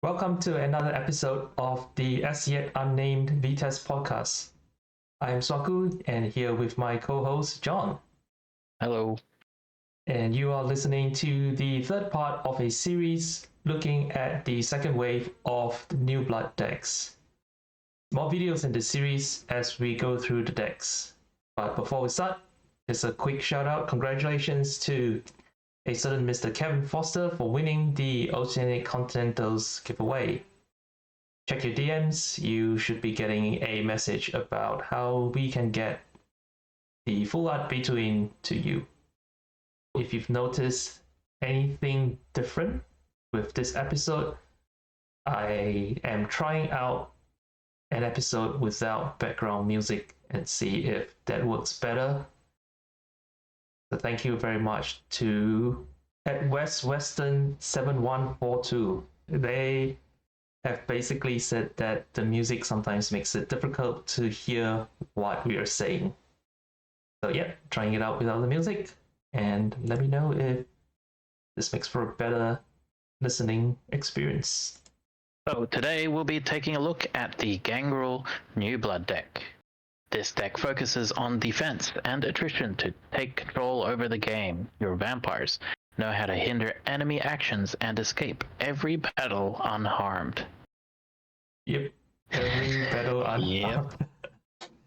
Welcome to another episode of the As Yet Unnamed VtES podcast. I am Swaku, and here with my co-host John. Hello. And you are listening to the third part of a series looking at the second wave of the New Blood decks. More videos in this series as we go through the decks. But before we start, just a quick shout out. Congratulations to a certain Mr. Kevin Foster for winning the Oceanic Continentals giveaway. Check your DMs, you should be getting a message about how we can get the full art between to you. If you've noticed anything different with this episode, I am trying out an episode without background music and see if that works better. So thank you very much to at Western 7142. They have basically said that the music sometimes makes it difficult to hear what we are saying. So yeah, trying it out without the music, and let me know if this makes for a better listening experience. So today we'll be taking a look at the Gangrel New Blood deck. This deck focuses on defense and attrition to take control over the game. Your vampires know how to hinder enemy actions and escape every battle unharmed. Yep, every battle unharmed.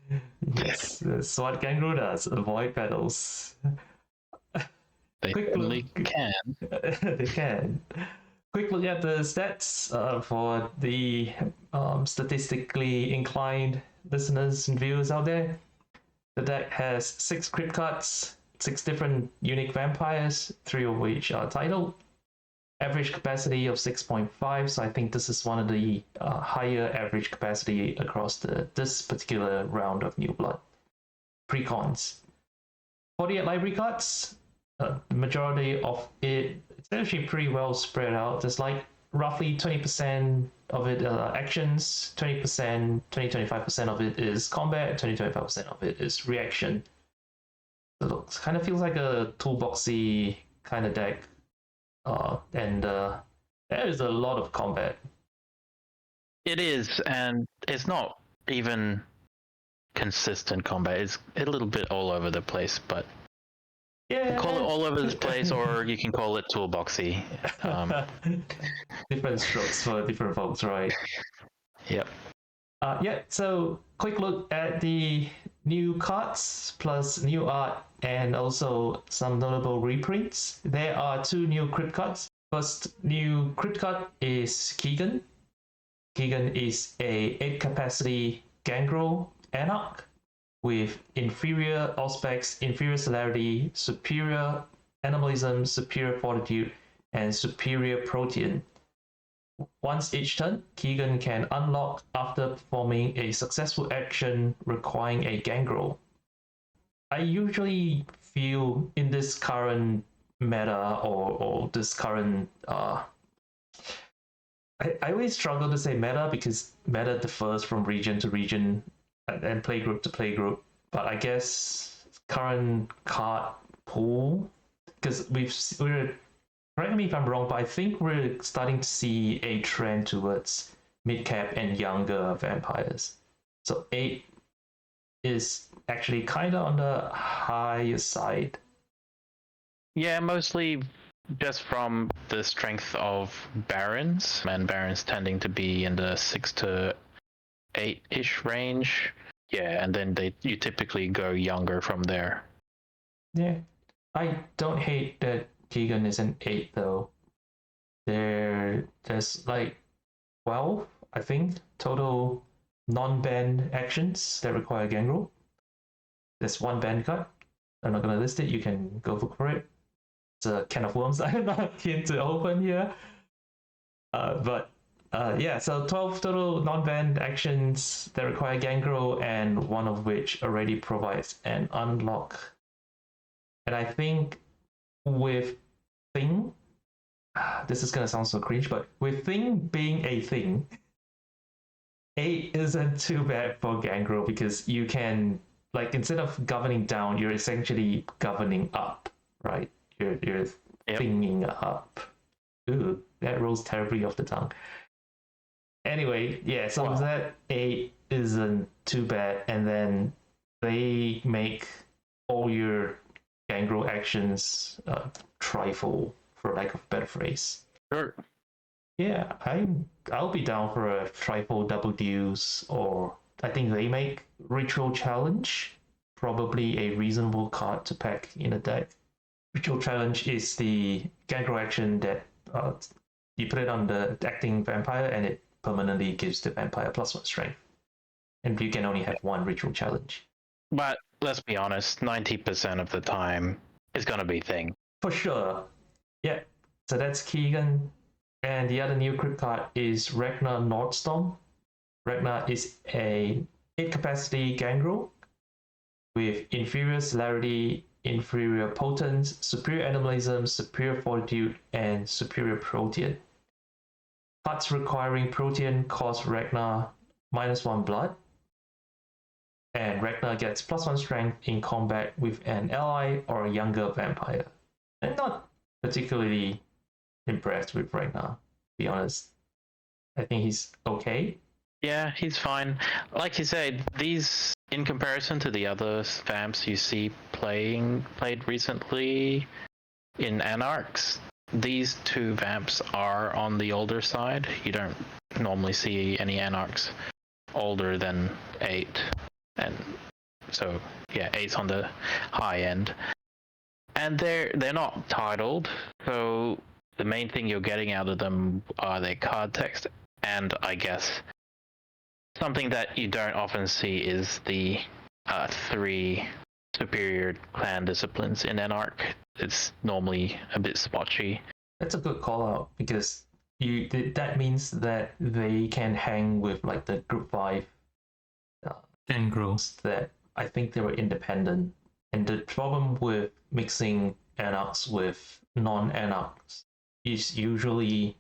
Yep. Yes, that's what Gangrel does, avoid battles. They certainly can. They can. Quick look at the stats for the statistically inclined listeners and viewers out there. The deck has 6 crypt cards, 6 different unique vampires, 3 of which are titled. Average capacity of 6.5, so I think this is one of the higher average capacity across this particular round of New Blood. Precons. 48 library cards. The majority of it's actually pretty well spread out. There's like roughly 20% of it actions, 20-25% of it is combat, 20-25% of it is reaction. So it kind of feels like a toolboxy kind of deck. And there is a lot of combat. It is, and it's not even consistent combat. It's a little bit all over the place, but yeah, call it all over the place, or you can call it toolboxy. Different strokes for different folks, right? Yep. Yeah, so quick look at the new cards plus new art and also some notable reprints. There are 2 new crypt cards. First new crypt card is Keegan. Keegan is a 8 capacity Gangrel Anarch with inferior Auspex, inferior celerity, superior animalism, superior fortitude, and superior protean. Once each turn, Keegan can unlock after performing a successful action requiring a Gangrel. I usually feel in this current meta or this current I always struggle to say meta because meta differs from region to region and playgroup to playgroup, but I guess current card pool, because we're correct me if I'm wrong, but I think we're starting to see a trend towards mid-cap and younger vampires. So 8 is actually kind of on the higher side. Yeah, mostly just from the strength of barons, and barons tending to be in the 6 to 8-ish range. Yeah, and then you typically go younger from there. Yeah, I don't hate that Keegan is an 8 though. There's like 12, I think, total non-banned actions that require Gangrel. There's 1 banned card. I'm not gonna list it, you can go look for it. It's a can of worms I'm not keen to open here. Yeah, so 12 total non-banned actions that require Gangrel, and 1 of which already provides an unlock. And I think with Thing, this is gonna sound so cringe, but with Thing being a thing, 8 isn't too bad for Gangrel because you can like instead of governing down, you're essentially governing up, right? You're thinking up. Ooh, that rolls terribly off the tongue. Anyway, yeah, so Wow. that 8 isn't too bad, and then they make all your Gangrel actions trifle, for lack of a better phrase. Sure. Yeah, I'll be down for a trifle double deals, or I think they make Ritual Challenge, probably a reasonable card to pack in a deck. Ritual Challenge is the Gangrel action that you put it on the acting vampire and it permanently gives the vampire +1 strength. And you can only have one Ritual Challenge. But let's be honest, 90% of the time it's gonna be thing. For sure. Yeah. So that's Keegan. And the other new crypt card is Ragnar Nordstorm. Ragnar is a 8 capacity Gangrel with inferior celerity, inferior potence, superior animalism, superior fortitude, and superior protean. Cards requiring protean cost Ragnar -1 blood, and Ragnar gets +1 strength in combat with an ally or a younger vampire. I'm not particularly impressed with Ragnar, to be honest. I think he's okay. Yeah, he's fine. Like you said, these, in comparison to the other vamps you see played recently in Anarchs, these two vamps are on the older side. You don't normally see any Anarchs older than 8. And so yeah, 8's on the high end. And they're not titled, so the main thing you're getting out of them are their card text, and I guess something that you don't often see is the 3 superior clan disciplines in Anarch. It's normally a bit spotchy. That's a good call out because that means that they can hang with like the group 5 Gangrels that I think they were independent. And the problem with mixing Anarchs with non-Anarchs is usually,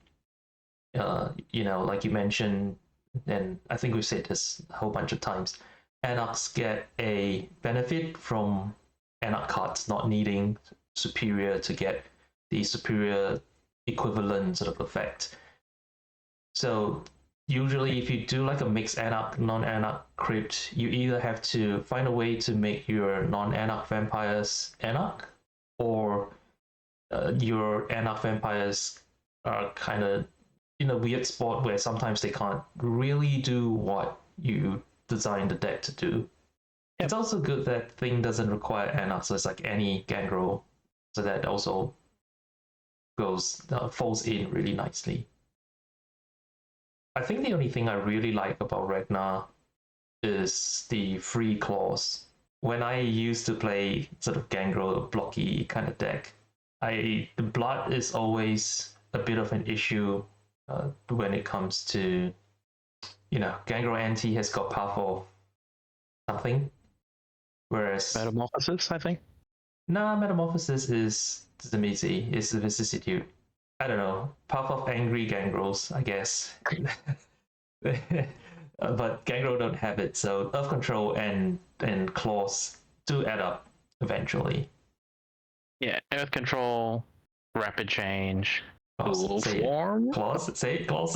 like you mentioned, and I think we've said this a whole bunch of times, Anarchs get a benefit from Anarch cards not needing superior to get the superior equivalent sort of effect. So usually if you do like a mixed Anarch, non-Anarch crypt, you either have to find a way to make your non-Anarch vampires Anarch, or your Anarch vampires are kind of in a weird spot where sometimes they can't really do what you designed the deck to do. Yep. It's also good that thing doesn't require Anarch, so it's like any Gangrel, so that also falls in really nicely. I think the only thing I really like about Ragnar is the free claws. When I used to play sort of Gangrel blocky kind of deck, the blood is always a bit of an issue when it comes to, Gangrel anti has got powerful something, whereas Metamorphosis, I think. Nah, Metamorphosis is easy. It's the vicissitude. I don't know. Path of Angry Gangrels, I guess. But Gangrel don't have it, so Earth Control and Claws do add up eventually. Yeah, Earth Control, Rapid Change, Cool Form. Claws, say it, Claws.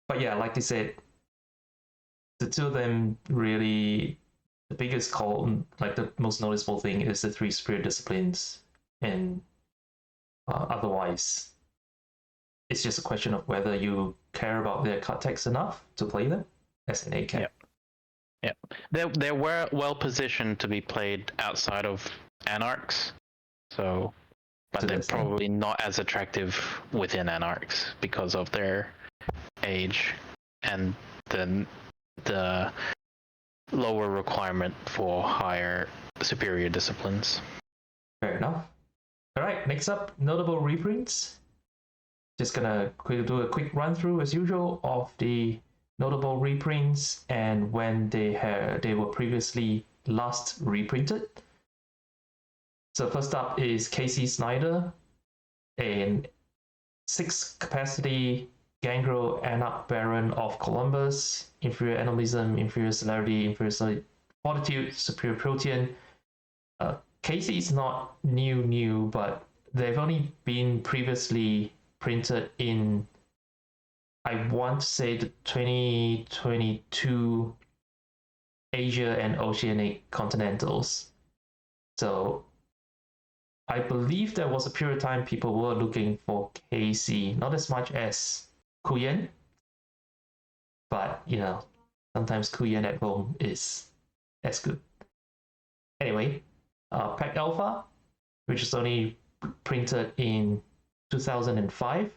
But yeah, like you said, the two of them really, the biggest call, like the most noticeable thing is the 3 spirit disciplines, and otherwise it's just a question of whether you care about their card text enough to play them as an ACAP. Yeah, they were well positioned to be played outside of Anarchs, but they're probably not as attractive within Anarchs because of their age and then the lower requirement for higher superior disciplines. Fair enough. All right, next up, notable reprints. Just gonna do a quick run through as usual of the notable reprints and when they were previously last reprinted. So first up is Casey Snyder, a 6 capacity Gangrel Anarch Baron of Columbus, inferior animalism, inferior celerity, inferior fortitude, superior protean. Casey is not new, but they've only been previously printed in, I want to say, the 2022 Asia and Oceanic continentals. So I believe there was a period of time people were looking for KC, not as much as Kuyen, but sometimes Kuyen at home is as good. Anyway, Pack Alpha, which is only printed in 2005.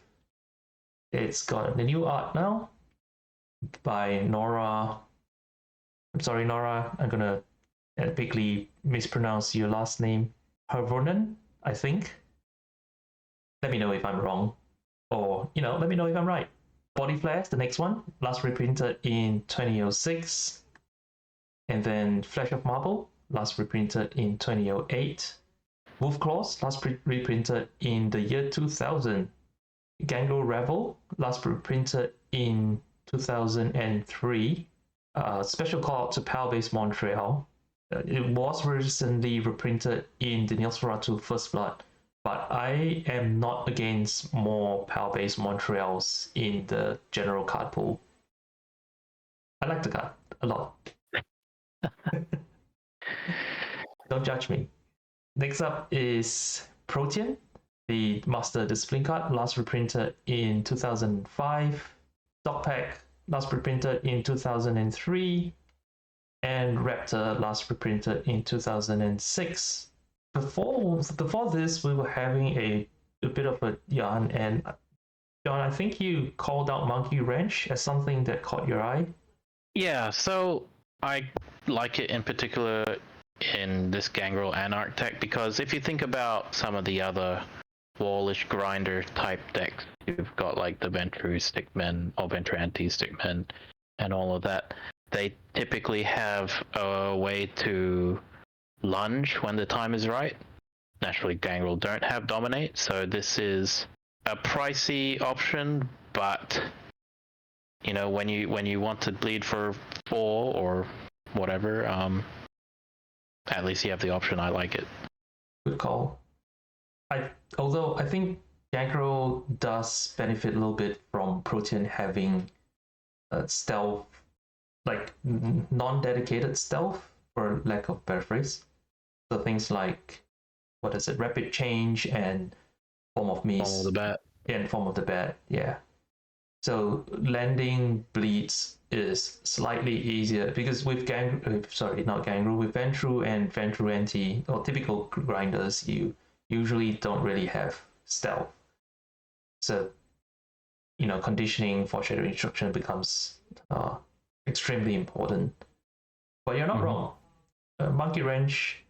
It's got the new art now by Nora. I'm sorry, Nora, I'm gonna epically mispronounce your last name. Hervonen, I think. Let me know if I'm wrong, or let me know if I'm right. Body Flares, the next one, last reprinted in 2006, and then Flesh of Marble, last reprinted in 2008. Wolf Claws, last reprinted in the year 2000. Gangrel Revel, last reprinted in 2003. Special call out to Pal Base Montreal. It was recently reprinted in the Nosferatu First Blood, but I am not against more Pal Base Montreals in the general card pool. I like the card a lot. Don't judge me. Next up is Protean, the Master Discipline card, last reprinted in 2005. Dogpack, last reprinted in 2003. And Raptor, last reprinted in 2006. Before this, we were having a bit of a yarn, and John, I think you called out Monkey Wrench as something that caught your eye. Yeah, so I like it in particular in this Gangrel Anarch deck because if you think about some of the other wallish grinder type decks, you've got like the Ventru Stickmen or Ventru Anti-Stickmen and all of that. They typically have a way to lunge when the time is right. Naturally, Gangrel don't have Dominate, so this is a pricey option, but when you want to bleed for 4 or whatever, at least you have the option. I like it. Good call. Although I think Gangrel does benefit a little bit from Protean having stealth, like non-dedicated stealth, for lack of better phrase. So things like, what is it, Rapid Change and Form of Mist. Form of the Bat. And Form of the Bat, yeah. So landing bleeds is slightly easier because with with Ventru and Ventru Anti, or typical grinders, you usually don't really have stealth. So, conditioning for Shadow Instruction becomes extremely important. But you're not wrong. Monkey Wrench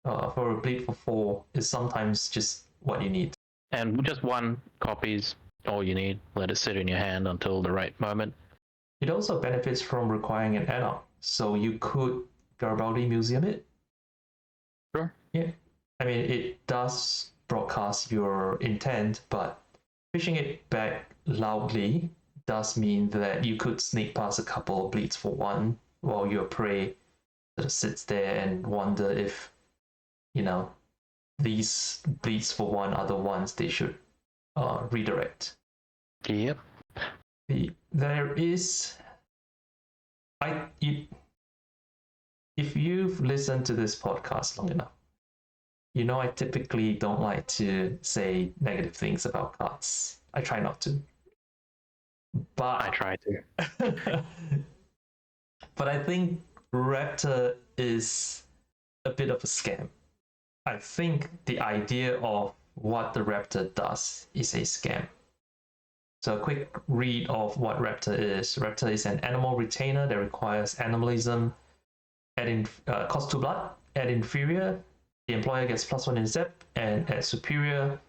for a bleed for 4 is sometimes just what you need. And just 1 copy's all you need. Let it sit in your hand until the right moment. It also benefits from requiring an Anarch, so you could Garibaldi Museum it. Sure. Yeah. I mean, it does broadcast your intent, but fishing it back loudly does mean that you could sneak past a couple of bleeds for 1 while your prey sort of sits there and wonder if, these bleeds for 1 are the ones they should redirect. Yep. There is, if you've listened to this podcast long enough, I typically don't like to say negative things about cards. I try not to. But I try to. But I think Raptor is a bit of a scam. I think the idea of what the Raptor does is a scam. So a quick read of what Raptor is. Raptor is an animal retainer that requires animalism, cost 2 blood. At inferior, the employer gets +1 in zep, and at superior,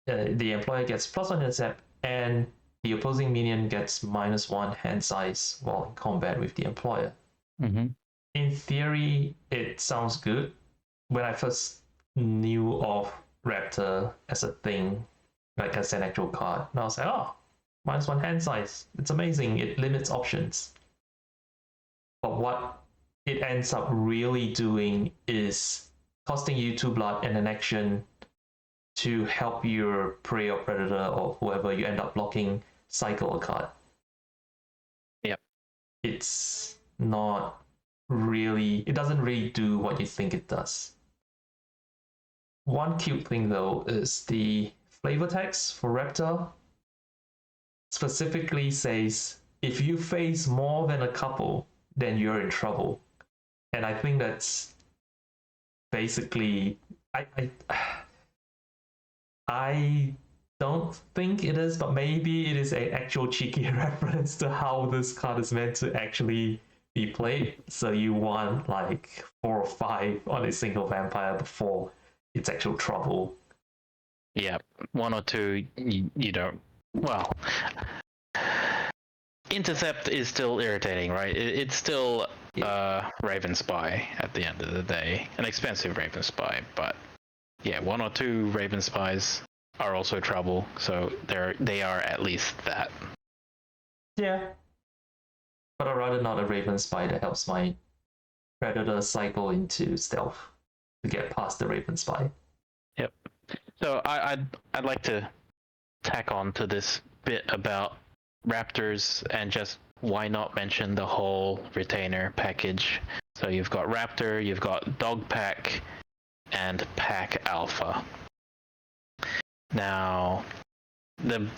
the employer gets +1 in zep, and the opposing minion gets -1 hand size while in combat with the employer. In theory, it sounds good. When I first knew of Raptor as a thing, like as an actual card, and I was like, oh, -1 hand size. It's amazing. It limits options. But what it ends up really doing is costing you 2 blood and an action to help your prey or predator or whoever you end up blocking cycle a card. Yep. It's not really, it doesn't really do what you think it does. One cute thing though is the flavor text for Raptor specifically says if you face more than a couple, then you're in trouble. And I think that's basically I don't think it is, but maybe it is an actual cheeky reference to how this card is meant to actually be played. So you want like 4 or 5 on a single vampire before it's actual trouble. Yeah, 1 or 2 you don't. Well, intercept is still irritating, right? It's still Raven Spy at the end of the day, an expensive Raven Spy, but yeah, 1 or 2 Raven Spies are also trouble, so they are at least that. Yeah, but I'd rather not a Raven Spy that helps my predator cycle into stealth to get past the Raven Spy. Yep. So I'd like to tack on to this bit about Raptors and just why not mention the whole retainer package. So you've got Raptor, you've got Dog Pack, and Pack Alpha. Now, the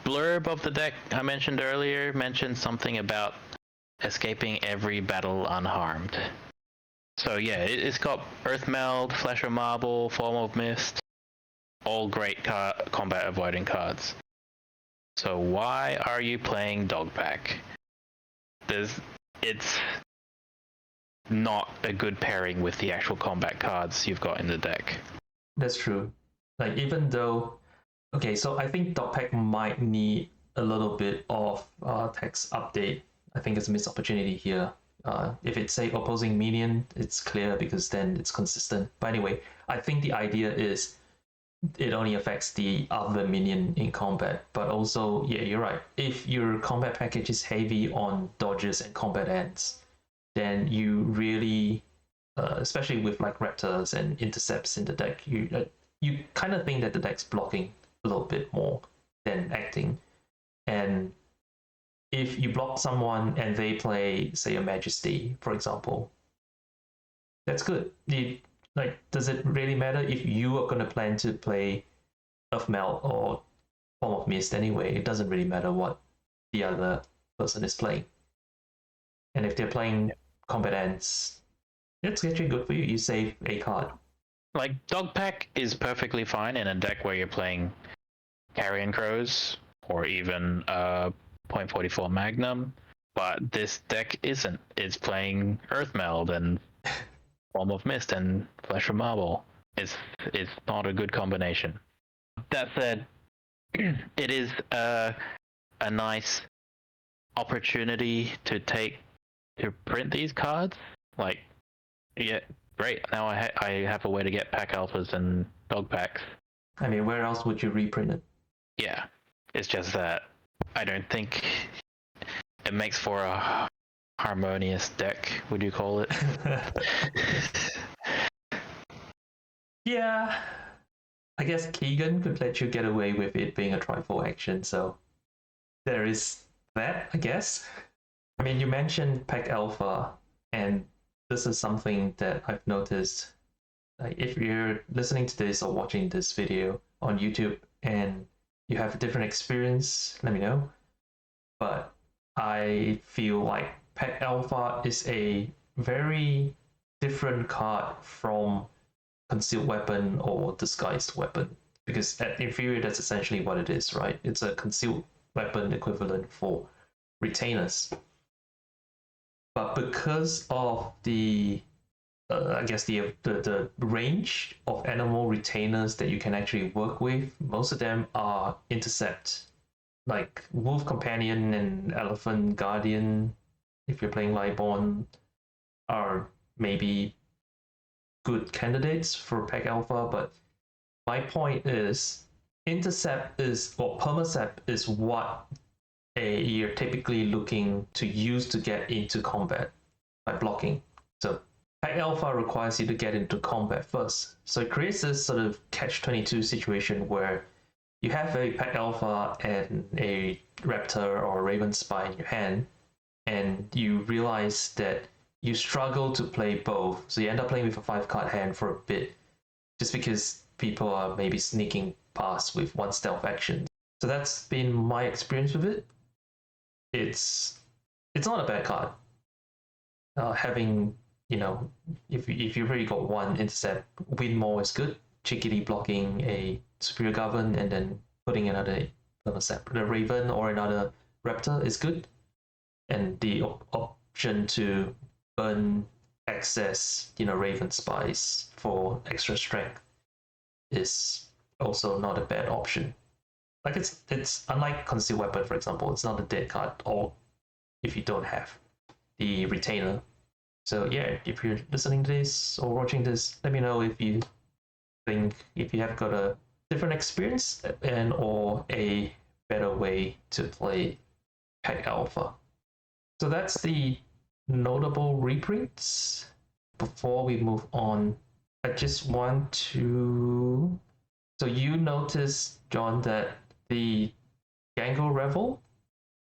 blurb of the deck I mentioned earlier mentioned something about escaping every battle unharmed. So yeah, it's got Earthmeld, Flesh of Marble, Form of Mist, all great combat avoiding cards. So why are you playing Dog Pack? It's not a good pairing with the actual combat cards you've got in the deck. That's true. Like even though, okay, so I think Dog Pack might need a little bit of text update. I think it's a missed opportunity here. If it's say opposing minion, it's clear because then it's consistent. But anyway, I think the idea is it only affects the other minion in combat. But also, yeah, you're right. If your combat package is heavy on dodges and combat ends, then you really, especially with like raptors and intercepts in the deck, you kind of think that the deck's blocking a little bit more than acting. And if you block someone and they play, say, a Majesty, for example, that's good. Does it really matter if you are going to plan to play Earthmelt or Form of Mist anyway? It doesn't really matter what the other person is playing. And if they're playing combat ends, it's actually good for you. You save a card. Like, Dog Pack is perfectly fine in a deck where you're playing Carrion Crows or even .44 Magnum, but this deck isn't. It's playing Earthmeld and Form of Mist and Flesh of Marble. It's not a good combination. That said, it is a nice opportunity to print these cards. Like, yeah, great. Now I have a way to get Pack Alphas and Dog Packs. I mean, where else would you reprint it? Yeah, it's just that I don't think it makes for a harmonious deck, would you call it? Yeah, I guess Keegan could let you get away with it being a trifle action, so there is that, I guess. I mean, you mentioned Pack Alpha, and this is something that I've noticed. Like, if you're listening to this or watching this video on YouTube and you have a different experience, let me know. But I feel like Pack Alpha is a very different card from Concealed Weapon or Disguised Weapon, because at Inferior that's essentially what it is, right? It's a Concealed Weapon equivalent for retainers. But because of the I guess the range of animal retainers that you can actually work with, most of them are intercept, like Wolf Companion and Elephant Guardian, if you're playing Lightborn, are maybe good candidates for Pack Alpha. But my point is, intercept is, or permacept is what you're typically looking to use to get into combat by blocking. So Pack Alpha requires you to get into combat first. So it creates this sort of catch-22 situation where you have a Pack Alpha and a Raptor or a Raven Spy in your hand, and you realize that you struggle to play both. So you end up playing with a 5-card hand for a bit, just because people are maybe sneaking past with one stealth action. So that's been my experience with it. It's not a bad card. Having, if you've already got one intercept, win more is good. Cheekily blocking a superior govern and then putting another intercept, a Raven or another Raptor is good. And the option to burn excess, Raven Spies for extra strength is also not a bad option. Like it's unlike Concealed Weapon, for example, it's not a dead card, or if you don't have the Retainer. So yeah, if you're listening to this or watching this, let me know if you have got a different experience and or a better way to play Pack Alpha. So that's the notable reprints. Before we move on, I just want to... So you noticed, John, that the Gangrel Revel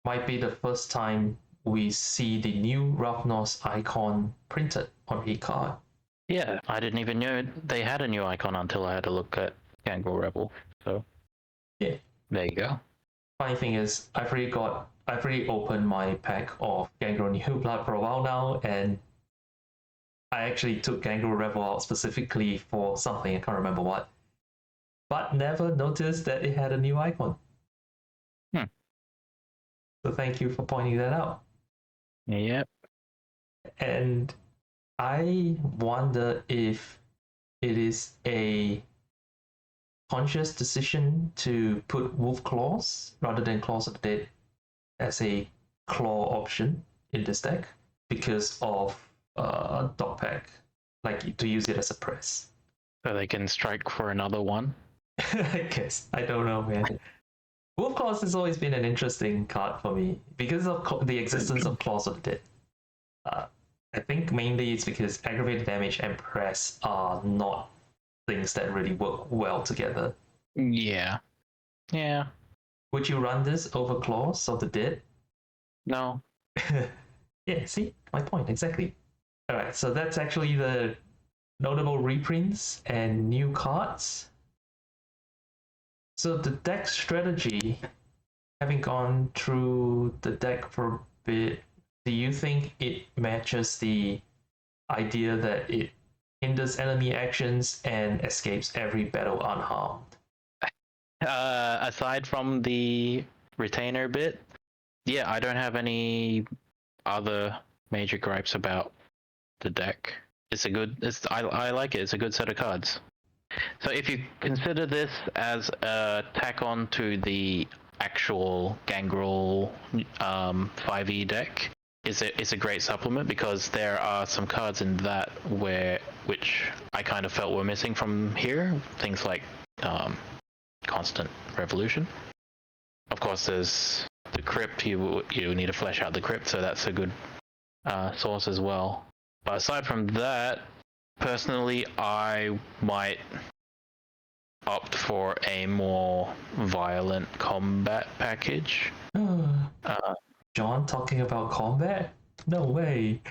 might be the first time we see the new Ravnos icon printed on a card. Yeah, I didn't even know they had a new icon until I had a look at Gangrel Rebel. So yeah, there you go. Funny thing is, I've already opened my pack of Gangrel New Blood for a while now, and I actually took Gangrel Revel out specifically for something, I can't remember what, but never noticed that it had a new icon. So thank you for pointing that out. Yep. And I wonder if it is a conscious decision to put Wolf Claws rather than Claws of the Dead as a claw option in this deck because of Dog Pack, like to use it as a press. So they can strike for another one? I guess. I don't know, man. Wolf Claws has always been an interesting card for me because of the existence of Claws of the Dead. I think mainly it's because aggravated damage and press are not things that really work well together. Yeah. Yeah. Would you run this over Claws of the Dead? No. Yeah, see? My point, exactly. Alright, so that's actually the notable reprints and new cards. So the deck strategy, having gone through the deck for a bit, do you think it matches the idea that it hinders enemy actions and escapes every battle unharmed? Aside from the retainer bit, yeah, I don't have any other major gripes about the deck. I like it. It's a good set of cards. So if you consider this as a tack on to the actual Gangrel 5e deck, it's a great supplement because there are some cards in that which I kind of felt were missing from here. Things like Constant Revolution. Of course, there's the Crypt. You need to flesh out the Crypt, so that's a good source as well. But aside from that, personally, I might opt for a more violent combat package. John talking about combat? No way.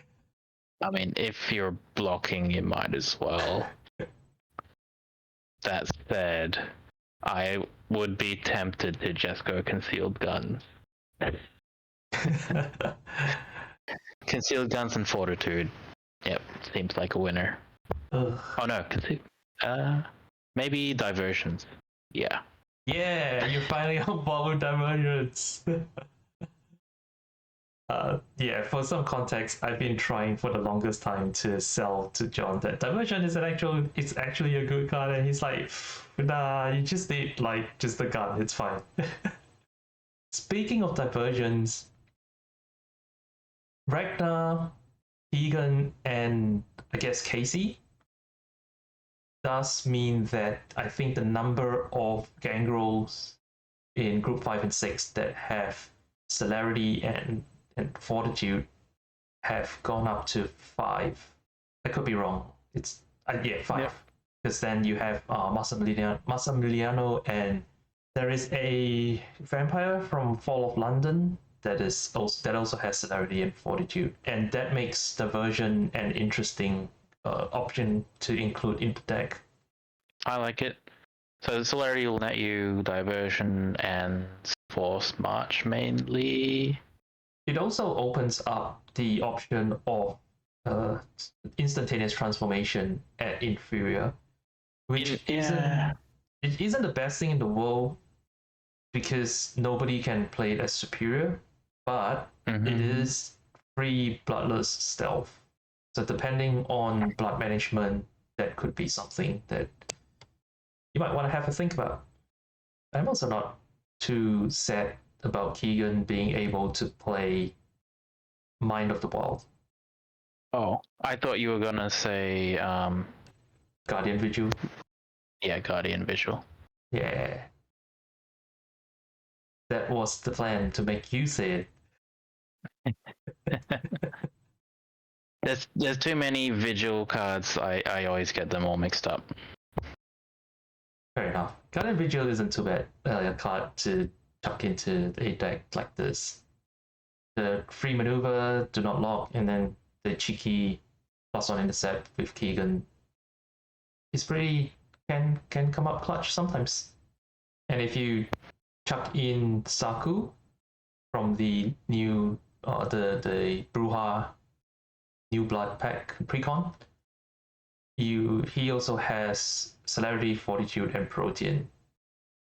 I mean, if you're blocking, you might as well. That said, I would be tempted to just go concealed guns. Concealed guns and fortitude. Yep, seems like a winner. Ugh. Oh no, maybe diversions. Yeah. Yeah, you're finally on board with diversions. Yeah, for some context, I've been trying for the longest time to sell to John that diversion is it's actually a good card, and he's like, nah, you just need just the gun, it's fine. Speaking of diversions, Ragnar, Egan, and I guess Casey does mean that I think the number of Gangrels in Group 5 and 6 that have celerity and fortitude have gone up to 5. I could be wrong. It's 5. Yep. Because then you have Massimiliano, and there is a vampire from Fall of London that also has celerity and fortitude, and that makes diversion an interesting option to include in the deck. I like it. So the celerity will net you diversion and force march mainly. It also opens up the option of instantaneous transformation at inferior, which isn't the best thing in the world because nobody can play it as superior, but it is free bloodless stealth. So depending on blood management, that could be something that you might want to have a think about. I'm also not too sad about Keegan being able to play Mind of the Wild. Oh, I thought you were gonna say Guardian Vigil. Yeah, Guardian Visual. Yeah. That was the plan, to make you say it. There's too many Vigil cards. I always get them all mixed up. Fair enough. Guardian Vigil isn't too bad a card to chuck into a deck like this. The free maneuver, do not lock, and then the cheeky +1 intercept with Keegan is pretty can come up clutch sometimes. And if you chuck in Saku from the new the Bruja New Blood pack precon, he also has celerity, fortitude, and protean.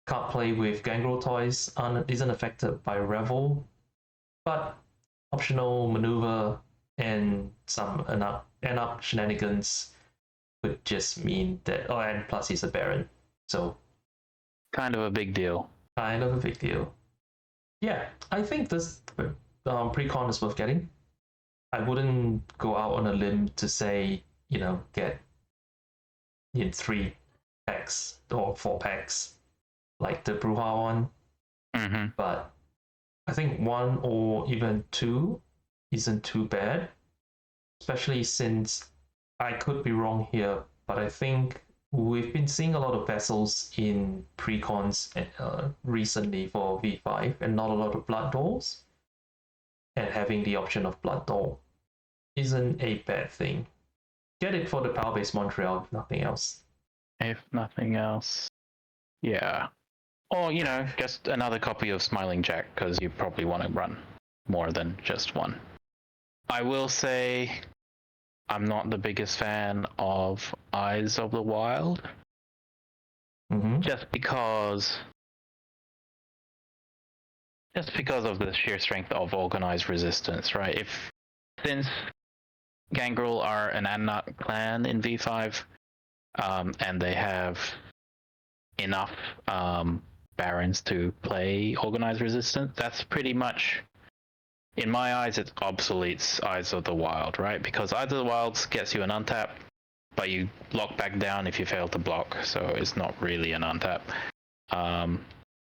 Can't play with Gangrel toys, isn't affected by Revel, but optional maneuver and some enough shenanigans would just mean that. Oh, and plus he's a Baron, so kind of a big deal. Kind of a big deal. Yeah, I think this precon is worth getting. I wouldn't go out on a limb to say, get in 3 packs or 4 packs like the Bruja one. But I think 1 or even 2 isn't too bad, especially since I could be wrong here, but I think we've been seeing a lot of vessels in precons recently for V5 and not a lot of blood dolls. And having the option of blood doll isn't a bad thing. Get it for the power base Montreal, if nothing else. If nothing else. Yeah. Or, just another copy of Smiling Jack, because you probably want to run more than just one. I will say I'm not the biggest fan of Eyes of the Wild. Just because of the sheer strength of organized resistance, right? Since Gangrel are an Annak clan in V5, and they have enough Barons to play organized resistance, that's pretty much, in my eyes, it obsoletes Eyes of the Wild, right? Because Eyes of the Wild gets you an untap, but you lock back down if you fail to block, so it's not really an untap.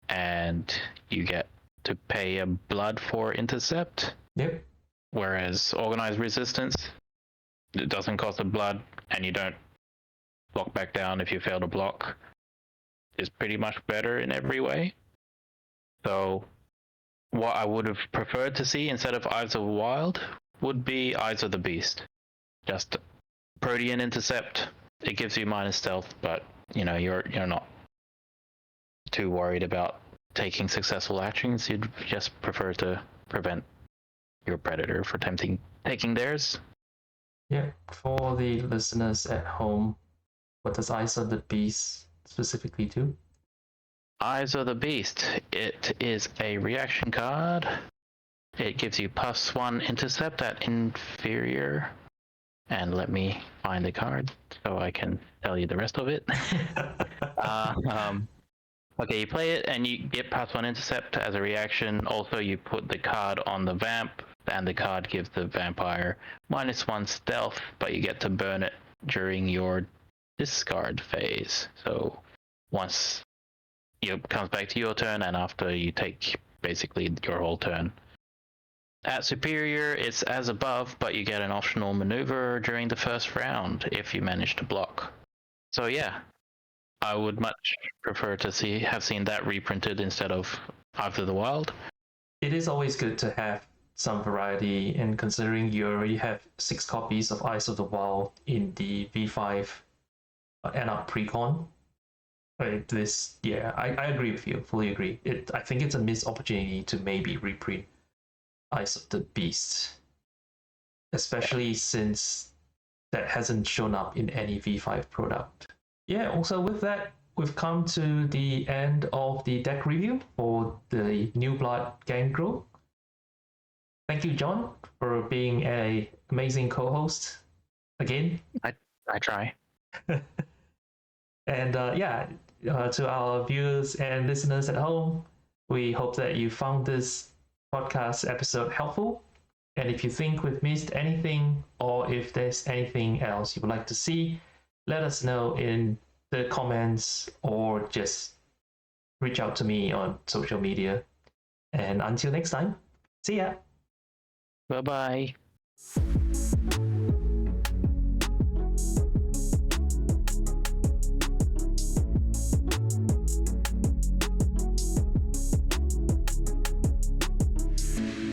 And you get to pay a blood for intercept. Yep. Whereas organized resistance, it doesn't cost a blood, and you don't lock back down if you fail to block. Is pretty much better in every way. So what I would have preferred to see instead of Eyes of the Wild would be Eyes of the Beast. Just Protean intercept. It gives you minus stealth, but you're not too worried about taking successful actions. You'd just prefer to prevent your predator from taking theirs. Yeah, for the listeners at home, what does Eyes of the Beast specifically do? Eyes of the Beast. It is a reaction card. It gives you +1 intercept at inferior. And let me find the card so I can tell you the rest of it. Okay, you play it and you get +1 intercept as a reaction. Also, you put the card on the vamp, and the card gives the vampire -1 stealth, but you get to burn it during your discard phase. So once it comes back to your turn, and after you take basically your whole turn, At Superior, it's as above, but you get an optional maneuver during the first round if you manage to block. So yeah, I would much prefer to have seen that reprinted instead of Eye of the Wild. It is always good to have some variety, and considering you already have 6 copies of Eyes of the Wild in the V5 NUP Precon. This, yeah, I agree with you, fully agree. I think it's a missed opportunity to maybe reprint Eyes of the Beast, especially since that hasn't shown up in any V5 product. Yeah, also with that, we've come to the end of the deck review for the New Blood Gangrel. Thank you, John, for being an amazing co-host again. I try. And to our viewers and listeners at home, we hope that you found this podcast episode helpful. And if you think we've missed anything, or if there's anything else you would like to see, let us know in the comments or just reach out to me on social media. And until next time, see ya. Bye-bye.